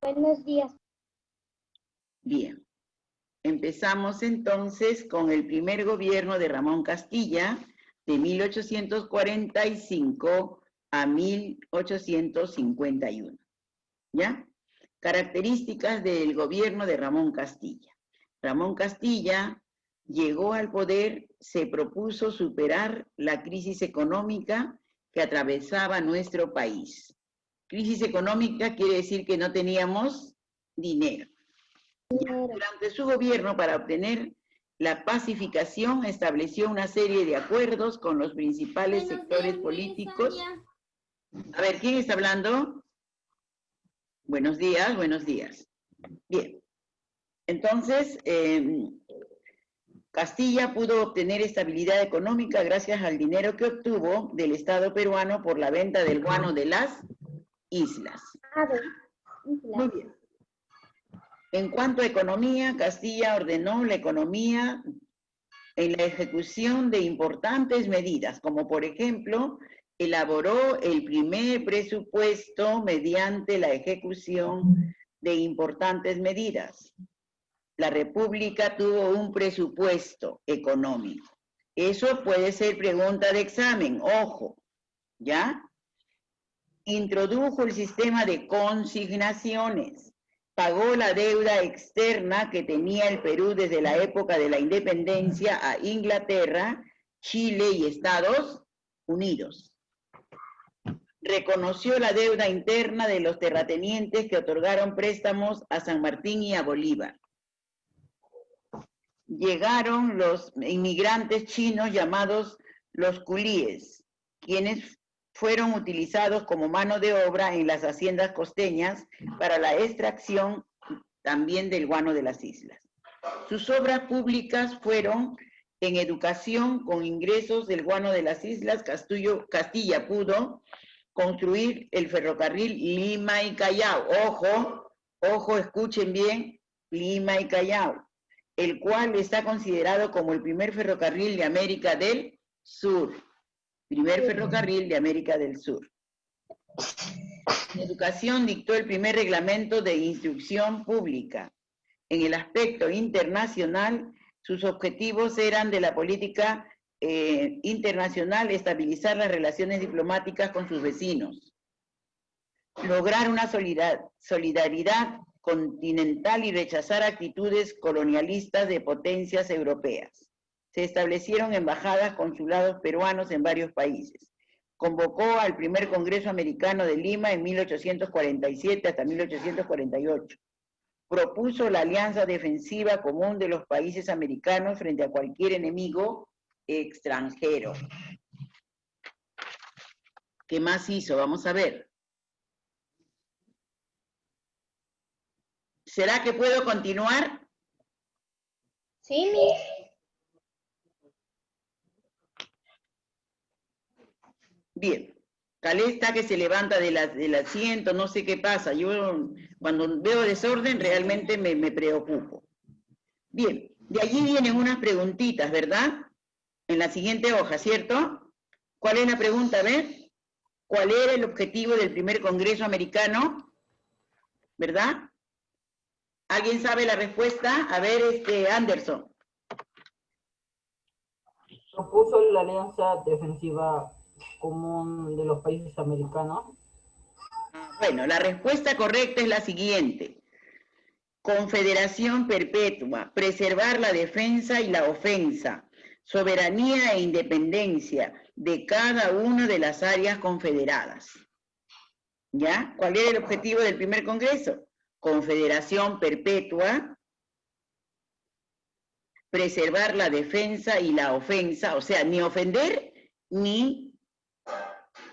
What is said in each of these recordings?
Buenos días. Bien. Empezamos entonces con el primer gobierno de Ramón Castilla, de 1845 a 1851. ¿Ya? Características del gobierno de Ramón Castilla. Ramón Castilla llegó al poder, se propuso superar la crisis económica que atravesaba nuestro país. Crisis económica quiere decir que no teníamos dinero. Durante su gobierno, para obtener la pacificación, estableció una serie de acuerdos con los principales sectores políticos. A ver, ¿quién está hablando? Buenos días, buenos días. Bien. Entonces, Castilla pudo obtener estabilidad económica gracias al dinero que obtuvo del Estado peruano por la venta del guano de las islas. Muy bien. En cuanto a economía, Castilla ordenó la economía en la ejecución de importantes medidas, como por ejemplo, elaboró el primer presupuesto mediante la ejecución de importantes medidas. La República tuvo un presupuesto económico. Eso puede ser pregunta de examen, ojo, ¿ya? Introdujo el sistema de consignaciones. Pagó la deuda externa que tenía el Perú desde la época de la independencia a Inglaterra, Chile y Estados Unidos. Reconoció la deuda interna de los terratenientes que otorgaron préstamos a San Martín y a Bolívar. Llegaron los inmigrantes chinos llamados los culíes, quienes fueron utilizados como mano de obra en las haciendas costeñas para la extracción también del guano de las islas. Sus obras públicas fueron en educación con ingresos del guano de las islas. Castilla pudo construir el ferrocarril Lima y Callao. Ojo, ojo, escuchen bien, Lima y Callao, el cual está considerado como el primer ferrocarril de América del Sur. Primer ferrocarril de América del Sur. En educación dictó el primer reglamento de instrucción pública. En el aspecto internacional, sus objetivos eran de la política internacional, estabilizar las relaciones diplomáticas con sus vecinos, lograr una solidaridad continental y rechazar actitudes colonialistas de potencias europeas. Se establecieron embajadas, consulados peruanos en varios países. Convocó al primer Congreso Americano de Lima en 1847 hasta 1848. Propuso la alianza defensiva común de los países americanos frente a cualquier enemigo extranjero. ¿Qué más hizo? Vamos a ver. ¿Será que puedo continuar? Sí, Miss. Bien. Calé está que se levanta del asiento, no sé qué pasa. Yo cuando veo desorden realmente me preocupo. Bien, de allí vienen unas preguntitas, ¿verdad? En la siguiente hoja, ¿cierto? ¿Cuál es la pregunta? A ver. ¿Cuál era el objetivo del primer Congreso americano? ¿Verdad? ¿Alguien sabe la respuesta? A ver, Anderson. Propuso la alianza defensiva común de los países americanos. Bueno, la respuesta correcta es la siguiente. Confederación perpetua, preservar la defensa y la ofensa, soberanía e independencia de cada una de las áreas confederadas. ¿Ya? ¿Cuál era el objetivo del primer Congreso? Confederación perpetua, preservar la defensa y la ofensa, o sea, ni ofender ni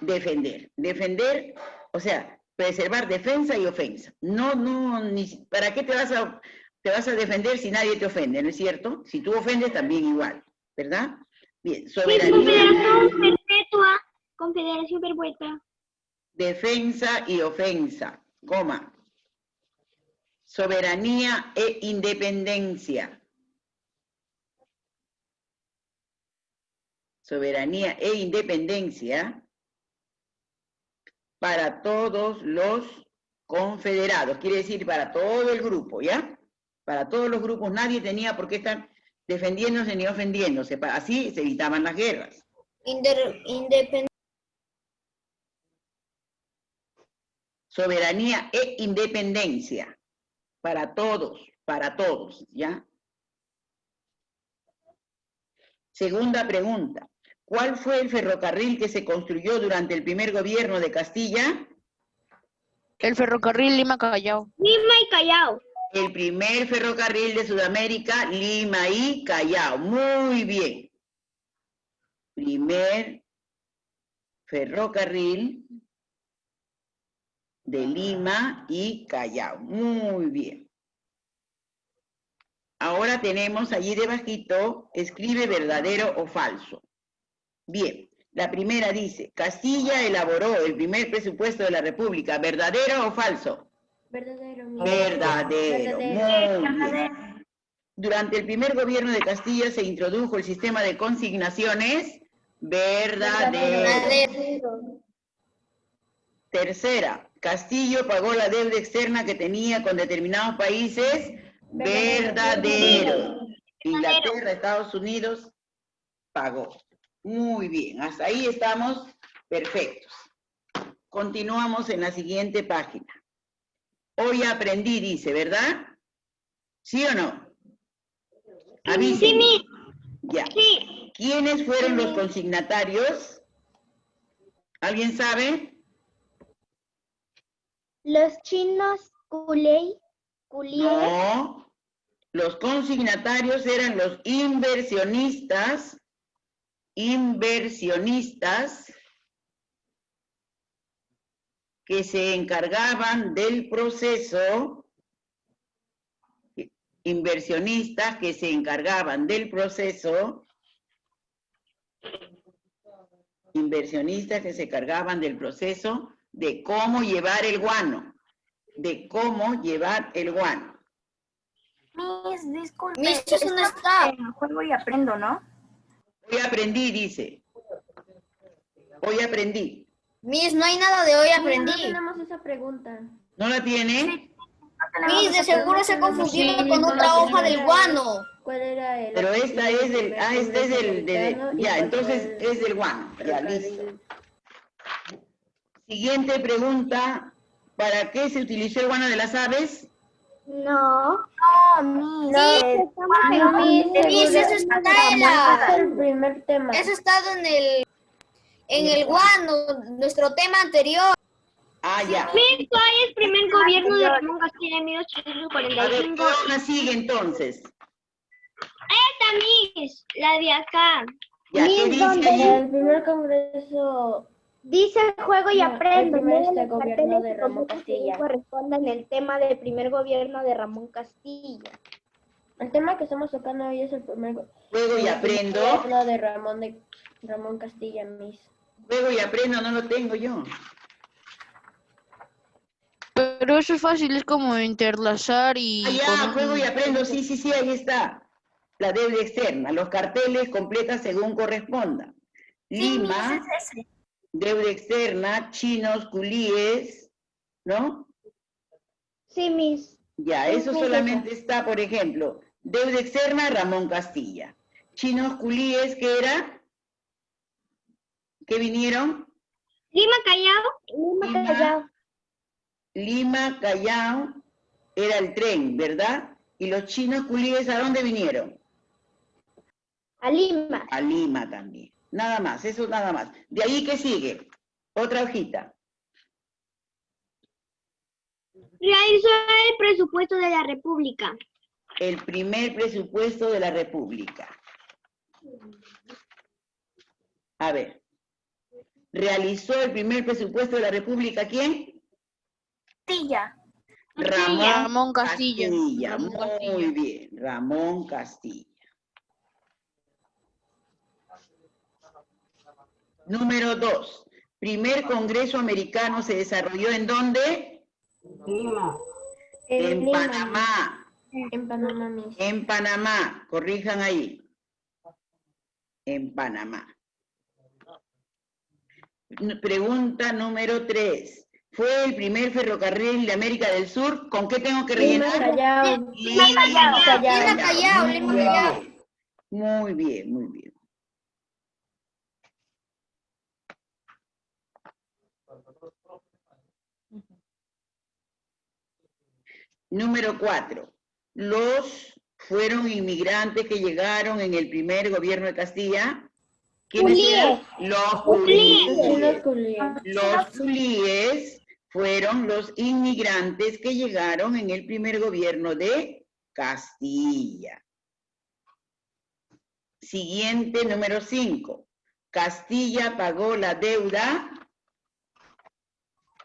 defender. Defender, o sea, preservar defensa y ofensa. No, ni, ¿para qué te vas a defender si nadie te ofende, no es cierto? Si tú ofendes también igual, ¿verdad? Bien, soberanía. Confederación perpetua. Defensa y ofensa, coma. Soberanía e independencia. Soberanía e independencia para todos los confederados. Quiere decir para todo el grupo, ¿ya? Para todos los grupos, nadie tenía por qué estar defendiéndose ni ofendiéndose. Así se evitaban las guerras. Soberanía e independencia. Para todos, ¿ya? Segunda pregunta. ¿Cuál fue el ferrocarril que se construyó durante el primer gobierno de Castilla? El ferrocarril Lima-Callao. Lima y Callao. El primer ferrocarril de Sudamérica, Lima y Callao. Muy bien. Primer ferrocarril de Lima y Callao. Muy bien. Ahora tenemos allí debajito, escribe verdadero o falso. Bien, la primera dice, Castilla elaboró el primer presupuesto de la República. ¿Verdadero o falso? Verdadero. Verdadero. Muy bien. Durante el primer gobierno de Castilla se introdujo el sistema de consignaciones. Verdadero. Tercera, Castillo pagó la deuda externa que tenía con determinados países. Verdadero. Inglaterra, Estados Unidos, pagó. Muy bien, hasta ahí estamos perfectos. Continuamos en la siguiente página. Hoy aprendí, dice, ¿verdad? ¿Sí o no? Avísenme. Sí, Ya. sí. ¿Quiénes fueron los consignatarios? ¿Alguien sabe? Los chinos culíes. No. Los consignatarios eran los inversionistas que se encargaban del proceso, de cómo llevar el guano, Miss, disculpe. Miss, eso no está. Juego y aprendo, ¿no? Hoy aprendí, dice. Hoy aprendí. Miss, no hay nada de hoy aprendí. No tenemos esa pregunta. ¿No la tiene? Miss, de seguro se ha confundido con otra hoja del guano. ¿Cuál era el? Pero esta es del, este es ya, entonces es del guano. Ya, listo. Siguiente pregunta. ¿Para qué se utilizó el guano de las aves? No. No, Miss. Miss, eso está Es el primer tema. Eso está en el guano, nuestro tema anterior. Ah, ya. ¿Cuál es el primer gobierno de Ramón Castilla en A ver, 1845? ¿cuál sigue entonces? Esta, Miss, la de acá. Ya, ¿qué dice ahí? El primer congreso Dice juego y aprendo. el primer Lee los gobierno carteles de que Ramón Castilla. correspondan al tema del primer gobierno de Ramón Castilla. El tema que estamos tocando hoy es el primer Juego y aprendo. gobierno de Ramón Castilla, Miss. Juego y aprendo, no lo tengo yo. Pero eso es fácil, es como interlazar y... Ah, ya, juego y aprendo, sí, ahí está. La deuda externa, los carteles completas según corresponda. Lima, deuda externa, chinos, culíes, ¿no? Sí, Miss. Ya, eso solamente está, por ejemplo, deuda externa, Ramón Castilla. Chinos, culíes, ¿qué era? ¿Qué vinieron? Lima, Callao. Lima, Callao, era el tren, ¿verdad? Y los chinos culíes, ¿a dónde vinieron? A Lima. A Lima también. Nada más, eso nada más. De ahí, ¿qué sigue? Otra hojita. Realizó el presupuesto de la República. El primer presupuesto de la República. A ver. ¿Realizó el primer presupuesto de la República quién? Castilla. Ramón Castilla. Ramón Castilla. Muy bien, Ramón Castilla. Número 2. Primer Congreso Americano se desarrolló ¿en dónde? Lima. En Lima, Panamá. En Panamá, Miss. En Panamá. Corrijan ahí. En Panamá. Pregunta número 3. fue el primer ferrocarril de América del Sur? ¿Con qué tengo que rellenar? Callao. Lima Callao, Lima Callao. Muy bien, muy bien. Número 4. Fueron inmigrantes que llegaron en el primer gobierno de Castilla. ¿Quiénes eran? Los culíes. Los culíes fueron los inmigrantes que llegaron en el primer gobierno de Castilla. Siguiente, número 5. Castilla pagó la deuda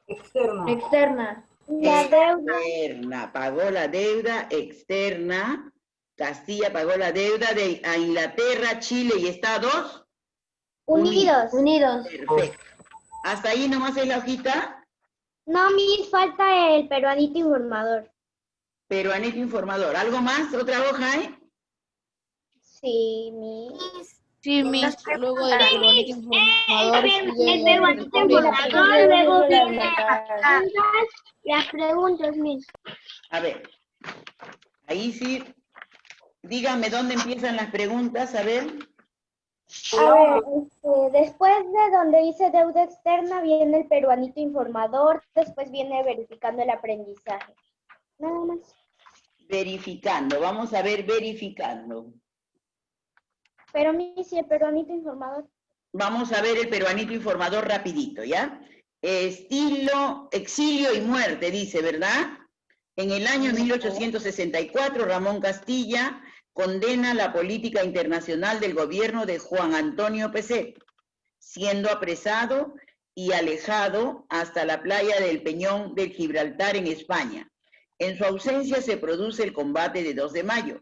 Externa. externa. Pagó la deuda externa. Castilla pagó la deuda a Inglaterra, Chile y Estados Unidos. Perfecto. ¿Hasta ahí nomás es la hojita? No, Miss, falta el peruanito informador. Peruanito informador. ¿Algo más? ¿Otra hoja, Sí, Miss. Sí, Miss, luego del peruanito informador sigue El peruanito informador, luego viene las preguntas, Miss. A ver. Ahí sí. Dígame dónde empiezan las preguntas, a ver. A ver, después de donde dice deuda externa viene el peruanito informador, después viene verificando el aprendizaje. Nada más. Verificando. Vamos a ver verificando. Pero Miss, ¿y el peruanito informador? Vamos a ver el peruanito informador rapidito, ¿ya? Exilio y muerte, dice, ¿verdad? En el año 1864, Ramón Castilla condena la política internacional del gobierno de Juan Antonio Pezet, siendo apresado y alejado hasta la playa del Peñón del Gibraltar en España. En su ausencia se produce el combate de 2 de mayo.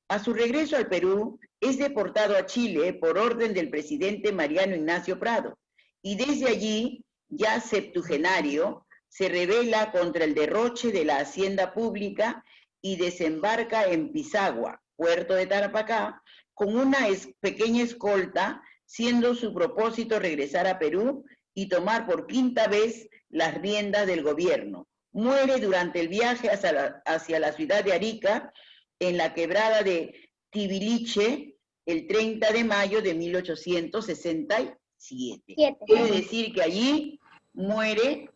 A su regreso al Perú, es deportado a Chile por orden del presidente Mariano Ignacio Prado, y desde allí, ya septuagenario, se rebela contra el derroche de la hacienda pública y desembarca en Pisagua, puerto de Tarapacá, con una pequeña escolta, siendo su propósito regresar a Perú y tomar por 5ª vez las riendas del gobierno. Muere durante el viaje hacia la ciudad de Arica, en la quebrada de Tibiliche, el 30 de mayo de 1867. Quiere decir que allí muere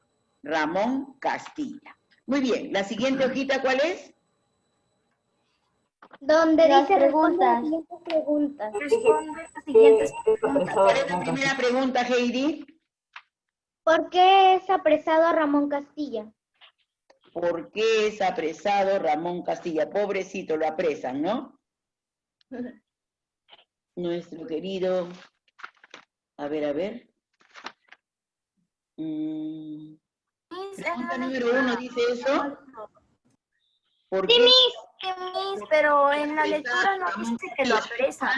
Ramón Castilla. Muy bien, la siguiente hojita, ¿cuál es? Donde Las dice preguntas. responde las siguientes preguntas. ¿Cuál es la primera pregunta, Heidi? ¿Por qué es apresado Ramón Castilla? ¿Por qué es apresado Ramón Castilla? Pobrecito, lo apresan, ¿no? Nuestro querido... A ver. Pregunta número 1 dice eso. ¿Por qué? Miss, pero en la lectura no dice que lo apresan.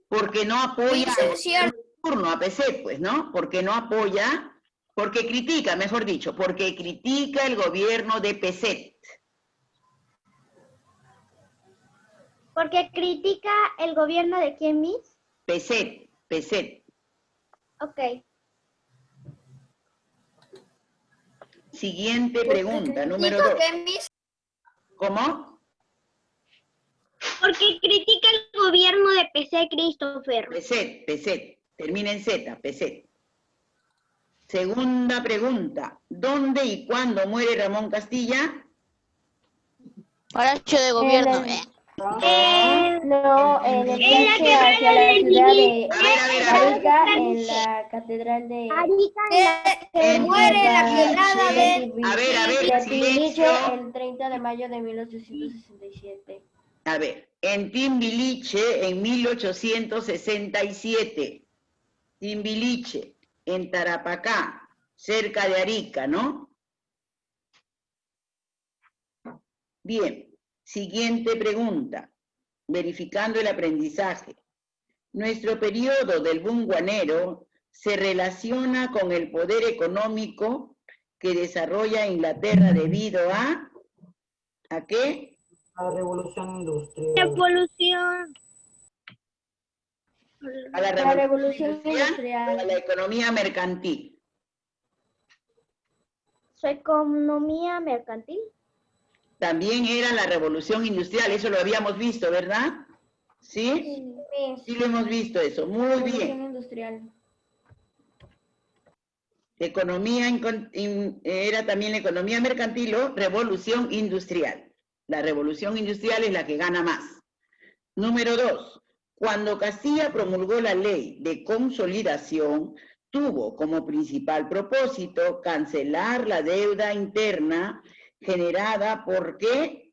Porque no apoya Dice, cierto. el turno a Pezet, pues, ¿no? Porque no apoya, porque critica, mejor dicho, porque critica el gobierno de Pezet. ¿Porque critica el gobierno de quién, Miss? Pezet. Ok. Siguiente pregunta, número 2. ¿Cómo? Porque critica el gobierno de PC Christopher. Pezet. Termina en Z, Pezet. Segunda pregunta. ¿Dónde y cuándo muere Ramón Castilla? Palacio de Gobierno. No, en el viaje hacia la ciudad de A ver. Arica, en la catedral de Muere la quebrada de... A ver, Tibiliche silencio. el 30 de mayo de 1867. A ver, en Timbiliche en 1867. Timbiliche, en Tarapacá, cerca de Arica, ¿no? Bien, siguiente pregunta, verificando el aprendizaje. Nuestro periodo del boom guanero se relaciona con el poder económico que desarrolla Inglaterra debido a qué? La revolución industrial. Revolución. ¿A la La revolución revolución industrial o a industrial. la economía mercantil? Su economía mercantil. También era la revolución industrial, eso lo habíamos visto, ¿verdad? ¿Sí? Sí. Sí lo hemos visto eso, muy Revolución bien. industrial. Economía era también la economía mercantil o revolución industrial. La revolución industrial es la que gana más. Número 2. Cuando Castilla promulgó la ley de consolidación, tuvo como principal propósito cancelar la deuda interna generada por ¿qué?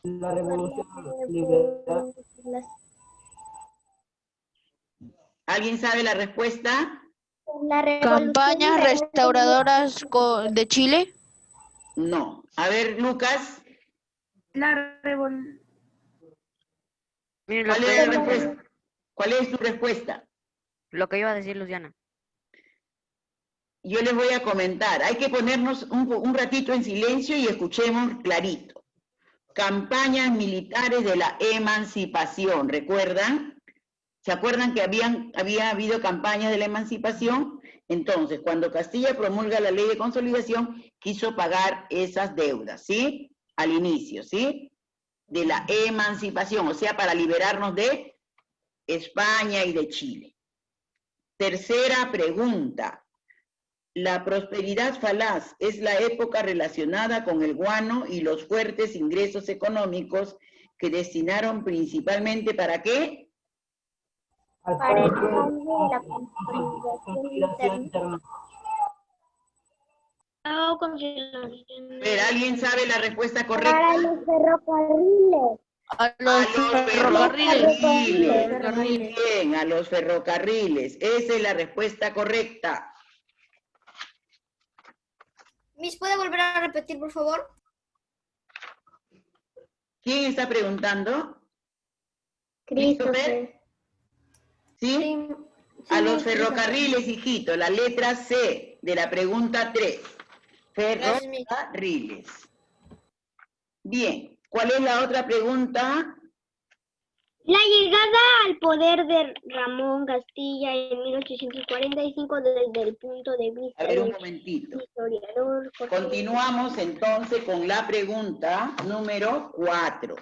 La revolución liberal. ¿Alguien sabe la respuesta? La revolución Campañas liberal. restauradoras de Chile. No. A ver, Lucas, La revolución. Miren lo ¿cuál es la respuesta? ¿Cuál es tu respuesta? que iba a decir Luciana. Yo les voy a comentar. Hay que ponernos un ratito en silencio y escuchemos clarito. Campañas militares de la emancipación, ¿recuerdan? ¿Se acuerdan que había habido campañas de la emancipación? Entonces, cuando Castilla promulga la ley de consolidación, quiso pagar esas deudas, ¿sí? Al inicio, ¿sí? De la emancipación, o sea, para liberarnos de España y de Chile. Tercera pregunta. La prosperidad falaz es la época relacionada con el guano y los fuertes ingresos económicos que destinaron principalmente ¿para qué? Para el plan de la consolidación interna. Pero ¿alguien sabe la respuesta correcta? Para los ferrocarriles. A los ferrocarriles. Muy bien, a los ferrocarriles. Esa es la respuesta correcta. Miss, ¿puede volver a repetir, por favor? ¿Quién está preguntando? Christopher. ¿Sí? Sí. A los ferrocarriles, hijito, la letra C de la pregunta 3. Gracias, Miss. Ferrocarriles. Bien, ¿cuál es la otra pregunta? La llegada al poder de Ramón Castilla en 1845 desde el punto de vista A ver, un del momentito. historiador. Continuamos entonces con la pregunta número 4.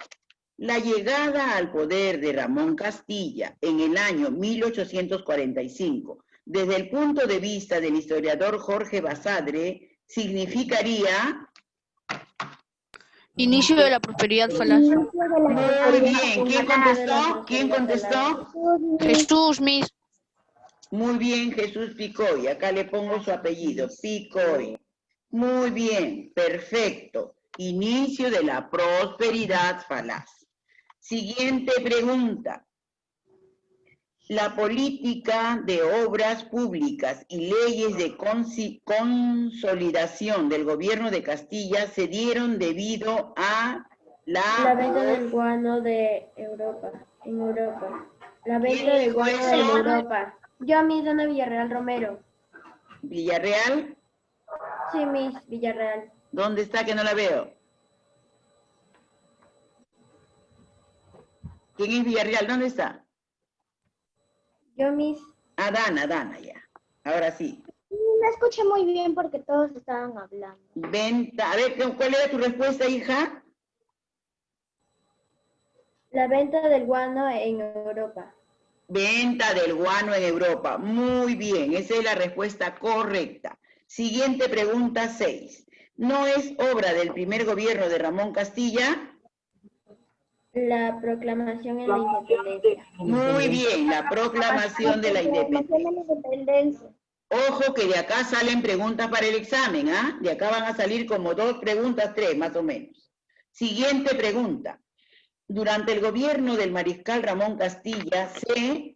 La llegada al poder de Ramón Castilla en el año 1845, desde el punto de vista del historiador Jorge Basadre, significaría... Inicio de la prosperidad falaz. Muy bien. ¿Quién contestó? ¿Quién contestó? Jesús, Miss. Muy bien, Jesús Picoy. Acá le pongo su apellido, Picoy. Muy bien, perfecto. Inicio de la prosperidad falaz. Siguiente pregunta. La política de obras públicas y leyes de consolidación del gobierno de Castilla se dieron debido a La venta del guano de Europa. En Europa. La venta del guano en Europa. Yo, Miss Ana Villarreal Romero. Villarreal. Sí, Miss Villarreal. ¿Dónde está que no la veo? ¿Quién es Villarreal? ¿Dónde está? Yo, Miss. Ah, Dana, ya. Ahora sí. No escuché muy bien porque todos estaban hablando. Venta. A ver, ¿cuál era tu respuesta, hija? La venta del guano en Europa. Venta del guano en Europa. Muy bien, esa es la respuesta correcta. Siguiente pregunta 6. ¿No es obra del primer gobierno de Ramón Castilla? La proclamación en la independencia. Muy bien, la proclamación de la independencia. Ojo que de acá salen preguntas para el examen, ¿ah? De acá van a salir como 2 preguntas, 3 más o menos. Siguiente pregunta. Durante el gobierno del mariscal Ramón Castilla se...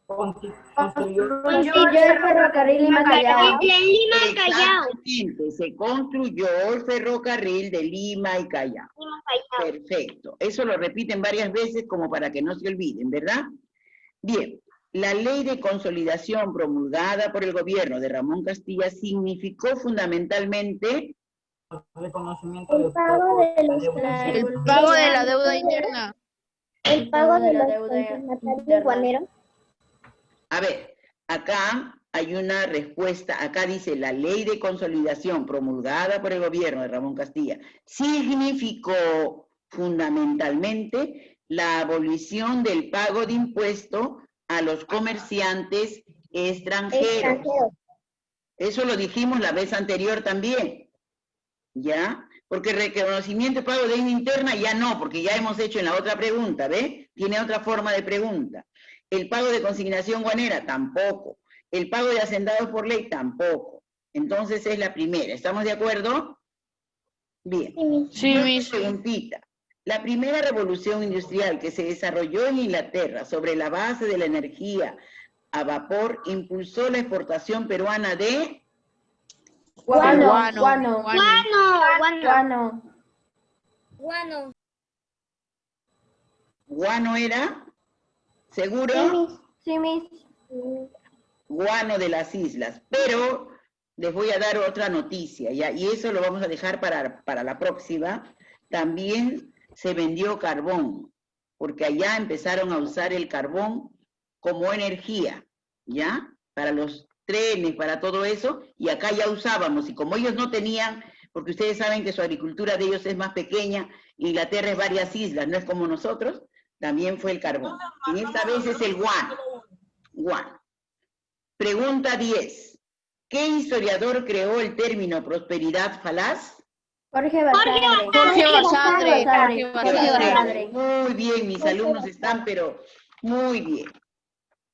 Construyó el ferrocarril Lima-Callao. Exactamente, se construyó el ferrocarril de Lima y Callao. Perfecto. Eso lo repiten varias veces como para que no se olviden, ¿verdad? Bien. La ley de consolidación promulgada por el gobierno de Ramón Castilla significó fundamentalmente Reconocimiento El pago de El pago de la deuda interna. El pago de la los deuda consignatarios interna. guaneros. A ver, acá hay una respuesta, acá dice la ley de consolidación promulgada por el gobierno de Ramón Castilla significó fundamentalmente la abolición del pago de impuesto a los comerciantes extranjeros. Eso lo dijimos la vez anterior también, ¿ya? Porque reconocimiento y pago de deuda interna ya no, porque ya hemos hecho en la otra pregunta, ¿ve? Tiene otra forma de pregunta. El pago de consignación guanera, tampoco. El pago de hacendados por ley, tampoco. Entonces es la primera. ¿Estamos de acuerdo? Bien. Sí, Otra mis. preguntita. La primera revolución industrial que se desarrolló en Inglaterra sobre la base de la energía a vapor impulsó la exportación peruana de... Guano. ¿Guano era? ¿Seguro? Sí, mis. Guano de las islas. Pero les voy a dar otra noticia, ¿ya? Y eso lo vamos a dejar para la próxima. También se vendió carbón, porque allá empezaron a usar el carbón como energía, ¿ya? Para los trenes, para todo eso, y acá ya usábamos, y como ellos no tenían, porque ustedes saben que su agricultura de ellos es más pequeña, Inglaterra es varias islas, no es como nosotros, también fue el carbón. Y esta vez es el guano. Guano. Pregunta 10. ¿Qué historiador creó el término prosperidad falaz? Jorge Basadre. Muy bien, mis alumnos están, pero muy bien.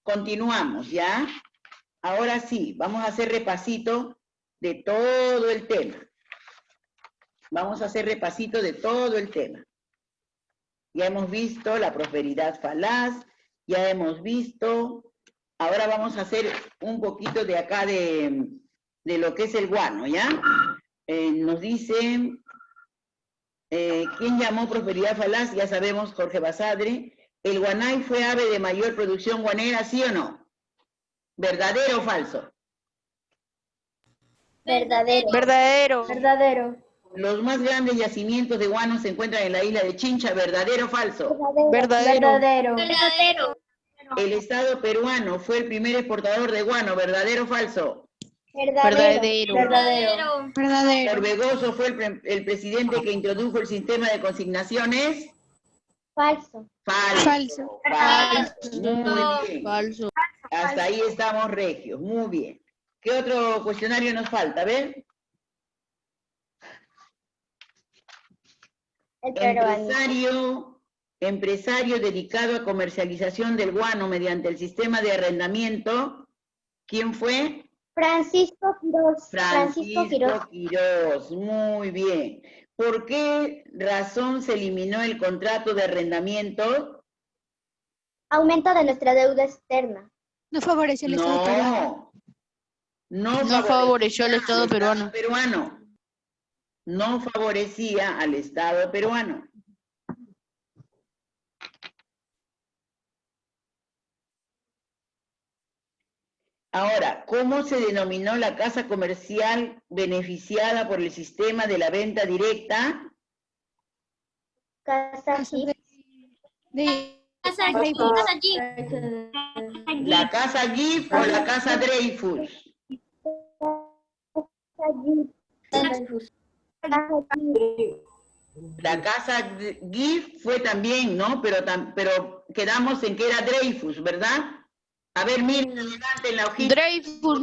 Continuamos, ¿ya? Ahora sí, vamos a hacer repasito de todo el tema. Vamos a hacer repasito de todo el tema. Ya hemos visto la prosperidad falaz, ya hemos visto... Ahora vamos a hacer un poquito de acá de lo que es el guano, ¿ya? Nos dice, ¿quién llamó prosperidad falaz? Ya sabemos, Jorge Basadre. ¿El guanay fue ave de mayor producción guanera, sí o no? ¿Verdadero o falso? Verdadero. Los más grandes yacimientos de guano se encuentran en la isla de Chincha, ¿verdadero o falso? Verdadero. El Estado peruano fue el primer exportador de guano, ¿verdadero o falso? Verdadero. Orbegoso fue el presidente que introdujo el sistema de consignaciones. Falso. Falso. Muy bien. Falso. Hasta ahí estamos regios. Muy bien. ¿Qué otro cuestionario nos falta? A ver. El peruano. Empresario dedicado a comercialización del guano mediante el sistema de arrendamiento. ¿Quién fue? Francisco Quirós. Francisco Quirós. Muy bien. ¿Por qué razón se eliminó el contrato de arrendamiento? Aumento de nuestra deuda externa. No favorece al Estado peruano. No favoreció al Estado peruano. No favorecía al Estado peruano. Ahora, ¿cómo se denominó la casa comercial beneficiada por el sistema de la venta directa? Casa Jeep. ¿La casa Jeep o la casa Dreyfus? La casa Jeep fue también, ¿no? Pero quedamos en que era Dreyfus, ¿verdad? A ver, miren adelante en la hojita. Dreyfus,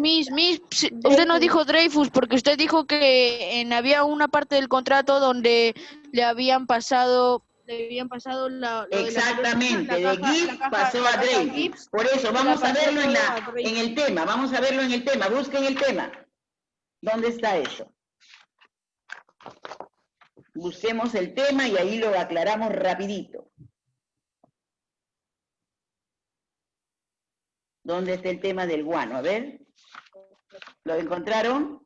usted no dijo Dreyfus porque usted dijo que había una parte del contrato donde le habían pasado la... Exactamente, de Gibbs pasó a Dreyfus. Por eso, vamos a verlo en el tema, busquen el tema. ¿Dónde está eso? Busquemos el tema y ahí lo aclaramos rapidito. ¿Dónde está el tema del guano? A ver. ¿Lo encontraron?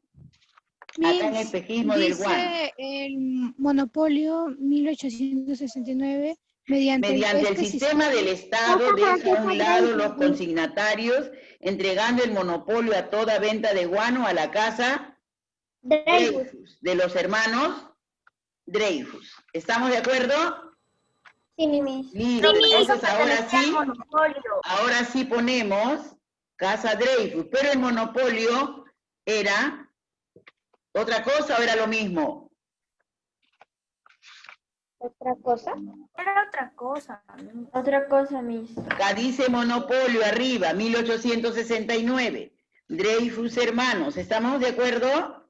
Acá en el espejismo del guano. Dice el monopolio 1869 mediante el sistema del Estado deja a un lado los consignatarios entregando el monopolio a toda venta de guano a la casa Dreyfus, de los hermanos Dreyfus. ¿Estamos de acuerdo? Sí, Miss. Listo, entonces Monopolio. ahora sí ponemos Casa Dreyfus, pero el monopolio era otra cosa o era lo mismo. ¿Otra cosa? Era otra cosa. Otra cosa, Miss. Acá dice monopolio arriba, 1869. Dreyfus hermanos, ¿estamos de acuerdo?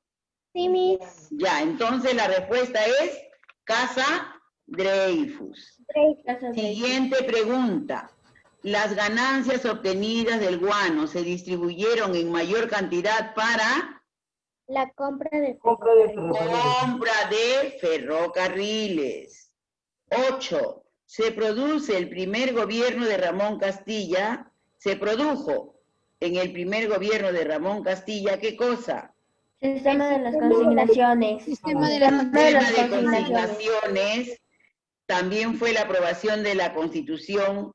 Sí, Miss. Ya, entonces la respuesta es Casa Dreyfus. Casa Dreyfus. Siguiente pregunta. Las ganancias obtenidas del guano se distribuyeron en mayor cantidad para La compra de Compra de ferrocarriles. compra de ferrocarriles. 8. Se produce el primer gobierno de Ramón Castilla. Se produjo en el primer gobierno de Ramón Castilla, ¿qué cosa? Sistema de las consignaciones. Sistema de Sistema de las Sistema de consignaciones. consignaciones. También fue la aprobación de la Constitución.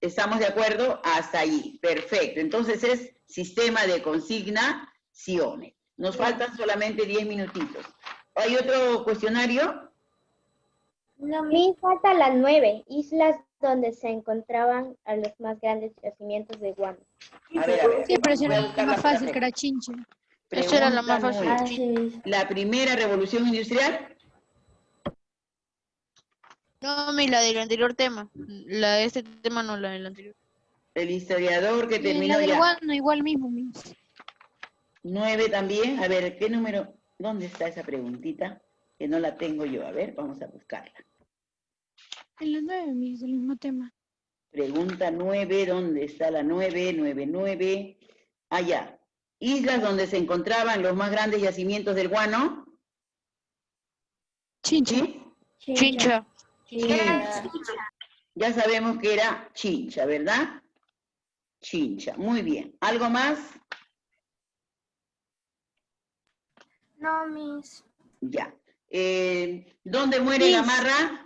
¿Estamos de acuerdo? Hasta allí. Perfecto. Entonces es sistema de consignaciones. Nos faltan solamente 10 minutitos. ¿Hay otro cuestionario? No, Miss. Miss, falta la 9. Islas donde se encontraban a los más grandes yacimientos de guano. A ver, a ver. Sí, pero esa Voy a era buscar la más la fácil, pregunta. que era Chincha. Esa era la más Pregunta fácil. Ah, nueve. sí, Miss. La primera revolución industrial. No, la del anterior tema. La de este tema no, la del anterior. El historiador que Y terminó la del ya. guano, igual mismo, Miss. 9 también. A ver, ¿qué número? ¿Dónde está esa preguntita? Que no la tengo yo. A ver, vamos a buscarla. En la 9, Miss, del mismo tema. Pregunta 9, ¿dónde está la 9? 9. Allá. Islas donde se encontraban los más grandes yacimientos del guano. Chincha. ¿Sí? Chincha. Chincha. Ya sabemos que era Chincha, ¿verdad? Chincha. Muy bien. ¿Algo más? No, Miss. Ya. ¿Dónde muere Miss. Gamarra?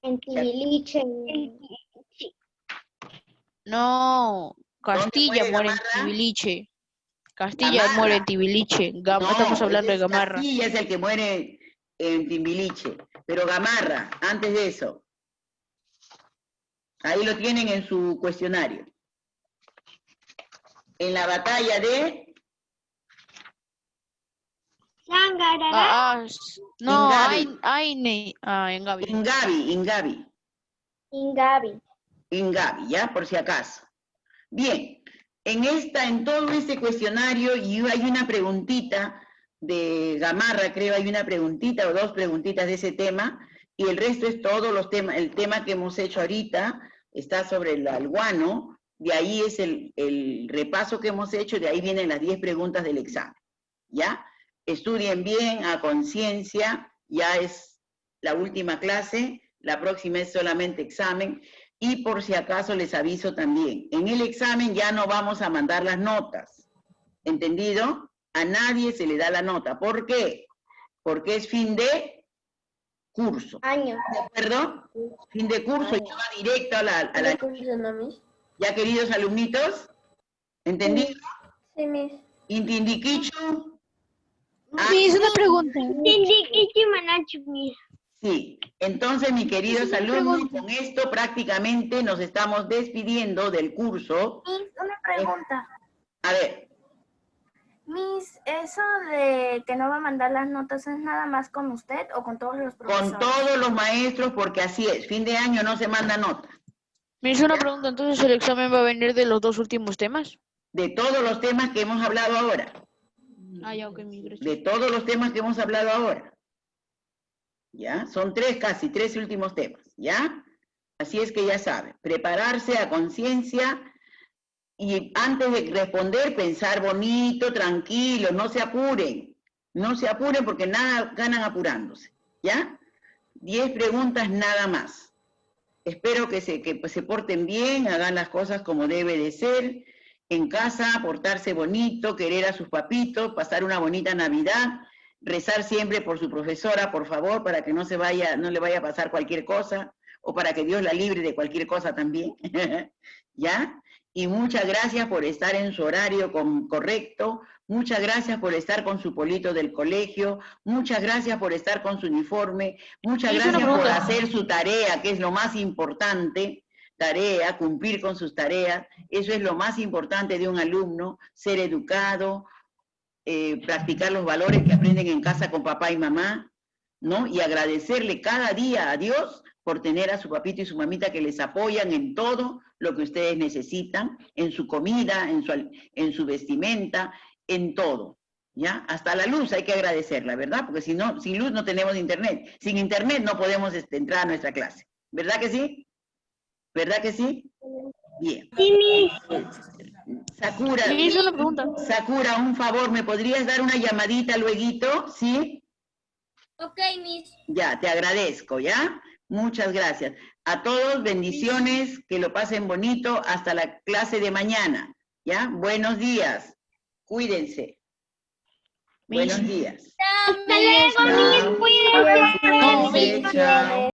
En Tibiliche. No, Castilla muere muere en Gamarra? Tibiliche. Castilla Gamarra. muere en Tibiliche. No, Estamos hablando de ese es Gamarra. Castilla es el que muere en Timbiliche. Pero Gamarra, antes de eso. Ahí lo tienen en su cuestionario. En la batalla de Sangarará. No, Ingavi. en Gaby. Ingavi, ya, por si acaso. Bien, en todo este cuestionario, y hay una preguntita de Gamarra, creo, hay una preguntita o dos preguntitas de ese tema, y el resto es todos los temas, el tema que hemos hecho ahorita, está sobre el guano, de ahí es el repaso que hemos hecho, de ahí vienen las 10 preguntas del examen, ¿ya? Estudien bien, a conciencia, ya es la última clase, la próxima es solamente examen, y por si acaso les aviso también, en el examen ya no vamos a mandar las notas, ¿entendido? A nadie se le da la nota. ¿Por qué? Porque es fin de curso. Año. ¿De acuerdo? Fin de curso, ya va directo a la... ¿Qué curso, no, Miss? ¿Ya, queridos alumnitos? ¿Entendido? Sí, Miss. ¿Intindiquichu? Miss, una pregunta. Sí. Entonces, mis queridos una alumnos, pregunta. con esto prácticamente nos estamos despidiendo del curso. Miss, una pregunta. A ver, Miss, ¿eso de que no va a mandar las notas es nada más con usted o con todos los profesores? con todos los maestros, porque así es, fin de año no se manda nota. Miss, una pregunta. Entonces, ¿el examen va a venir de los dos últimos temas? De todos los temas que hemos hablado ahora. Ah, ya, ok, mi gracias. De todos los temas que hemos hablado ahora. ¿Ya? Son casi tres últimos temas, ¿ya? Así es que ya saben, prepararse a conciencia y antes de responder, pensar bonito, tranquilo, no se apuren. No se apuren porque nada ganan apurándose, ¿ya? 10 preguntas nada más. Espero que se porten bien, hagan las cosas como debe de ser. En casa, portarse bonito, querer a sus papitos, pasar una bonita Navidad, rezar siempre por su profesora, por favor, para que no le vaya a pasar cualquier cosa, o para que Dios la libre de cualquier cosa también, ¿ya? Y muchas gracias por estar en su horario correcto. Muchas gracias por estar con su polito del colegio. Muchas gracias por estar con su uniforme. Muchas Hice una gracias por pregunta. hacer su tarea, que es lo más importante. Tarea, cumplir con sus tareas. Eso es lo más importante de un alumno, ser educado, practicar los valores que aprenden en casa con papá y mamá, ¿no? Y agradecerle cada día a Dios por tener a su papito y su mamita que les apoyan en todo lo que ustedes necesitan, en su comida, en su vestimenta, en todo, ¿ya? Hasta la luz hay que agradecerla, ¿verdad? Porque si no, sin luz no tenemos internet. Sin internet no podemos entrar a nuestra clase. ¿Verdad que sí? ¿Verdad que sí? Bien. Sí, Miss. Sakura, Le hice una pregunta. Sakura, un favor, ¿me podrías dar una llamadita lueguito? ¿Sí? Ok, Miss. Ya, te agradezco, ¿ya? Muchas gracias. A todos, bendiciones, que lo pasen bonito hasta la clase de mañana, ¿ya? Buenos días. Cuídense. Buenos días. Hasta luego, Miss. Cuídense. Cuídense, chao.